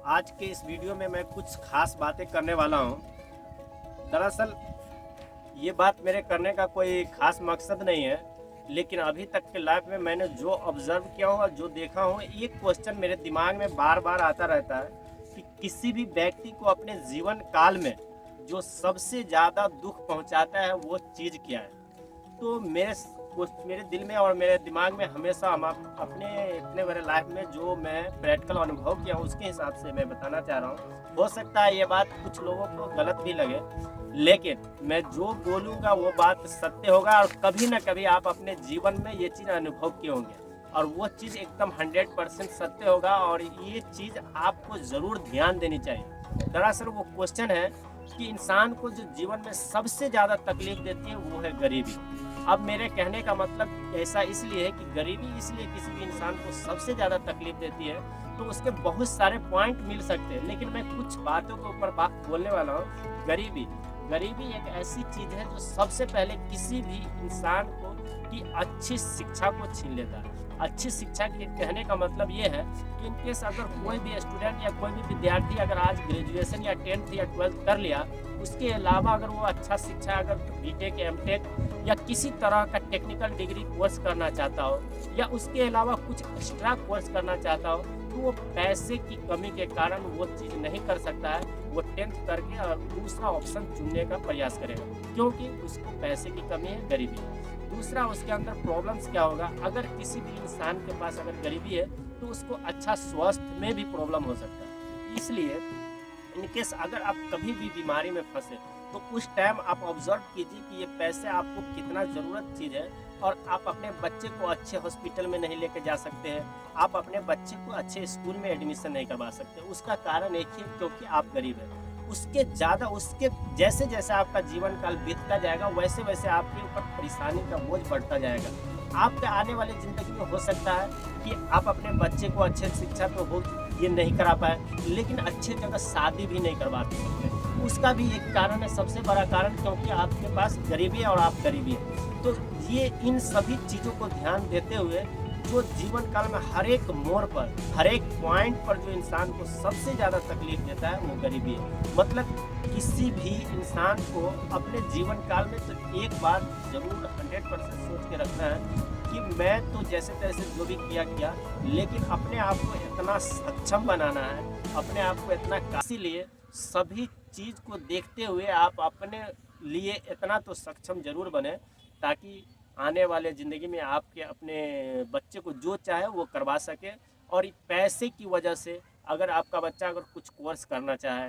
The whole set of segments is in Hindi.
आज के इस वीडियो में मैं कुछ खास बातें करने वाला हूँ। दरअसल ये बात मेरे करने का कोई खास मकसद नहीं है, लेकिन अभी तक के लाइफ में मैंने जो ऑब्ज़र्व किया हूँ और जो देखा हूँ, एक क्वेश्चन मेरे दिमाग में बार-बार आता रहता है कि किसी भी व्यक्ति को अपने जीवन काल में जो सबसे ज़्यादा दुःख पहुँचाता है, वो चीज़ क्या है? तो मेरे दिल में और मेरे दिमाग में हमेशा हम अपने इतने बड़े लाइफ में जो मैं प्रैक्टिकल अनुभव किया हूँ उसके हिसाब से मैं बताना चाह रहा हूँ। हो सकता है ये बात कुछ लोगों को गलत भी लगे, लेकिन मैं जो बोलूँगा वो बात सत्य होगा और कभी ना कभी आप अपने जीवन में ये चीज़ अनुभव किए होंगे और वो चीज़ एकदम 100% सत्य होगा और ये चीज़ आपको ज़रूर ध्यान देनी चाहिए। दरअसल वो क्वेश्चन है कि इंसान को जो जीवन में सबसे ज़्यादा तकलीफ देती है वो है गरीबी। अब मेरे कहने का मतलब ऐसा इसलिए है कि गरीबी इसलिए किसी भी इंसान को सबसे ज़्यादा तकलीफ देती है, तो उसके बहुत सारे पॉइंट मिल सकते हैं, लेकिन मैं कुछ बातों के ऊपर बात बोलने वाला हूँ। गरीबी गरीबी एक ऐसी चीज़ है जो सबसे पहले किसी भी इंसान को की अच्छी शिक्षा को छीन लेता है। अच्छी शिक्षा के कहने का मतलब ये है कि इनकेस अगर कोई भी स्टूडेंट या कोई भी विद्यार्थी अगर आज ग्रेजुएशन या 10th या 12th कर लिया, उसके अलावा अगर वो अच्छा शिक्षा अगर बीटेक, एमटेक या किसी तरह का टेक्निकल डिग्री कोर्स करना चाहता हो या उसके अलावा कुछ एक्स्ट्रा कोर्स करना चाहता हो, तो वो पैसे की कमी के कारण वो चीज़ नहीं कर सकता है। वो 10th करके और दूसरा ऑप्शन चुनने का प्रयास करेगा, क्योंकि उसको पैसे की कमी है, गरीबी है। दूसरा उसके अंदर प्रॉब्लम्स क्या होगा, अगर किसी भी इंसान के पास अगर गरीबी है तो उसको अच्छा स्वास्थ्य में भी प्रॉब्लम हो सकता है। इसलिए इनकेस अगर आप कभी भी बीमारी में फंसे तो उस टाइम आप ऑब्जर्व कीजिए कि ये पैसे आपको कितना ज़रूरत चीज़ है और आप अपने बच्चे को अच्छे हॉस्पिटल में नहीं लेके जा सकते हैं, आप अपने बच्चे को अच्छे स्कूल में एडमिशन नहीं करवा सकते। उसका कारण एक ही, क्योंकि आप गरीब हैं। उसके जैसे जैसे आपका जीवन काल बीतता जाएगा वैसे वैसे आपके ऊपर परेशानी का बोझ बढ़ता जाएगा। आपके आने वाली ज़िंदगी में हो सकता है कि आप अपने बच्चे को अच्छे शिक्षा तो हो ये नहीं करा पाए, लेकिन अच्छी जगह शादी भी नहीं करवा सकते। उसका भी एक कारण है, सबसे बड़ा कारण, क्योंकि आपके पास गरीबी है और आप गरीबी है। तो ये इन सभी चीज़ों को ध्यान देते हुए जो जीवन काल में हर एक मोड़ पर, हर एक पॉइंट पर जो इंसान को सबसे ज़्यादा तकलीफ देता है वो गरीबी है। मतलब किसी भी इंसान को अपने जीवन काल में तो एक बात ज़रूर 100% सोच के रखना है कि मैं तो जैसे तैसे जो भी किया, लेकिन अपने आप को इतना सक्षम बनाना है, अपने आप को इतना इसीलिए सभी चीज़ को देखते हुए आप अपने लिए इतना तो सक्षम ज़रूर बने, ताकि आने वाले ज़िंदगी में आपके अपने बच्चे को जो चाहे वो करवा सके। और पैसे की वजह से अगर आपका बच्चा अगर कुछ कोर्स करना चाहे,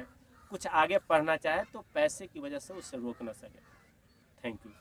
कुछ आगे पढ़ना चाहे, तो पैसे की वजह से उसे रोक ना सके। Thank you.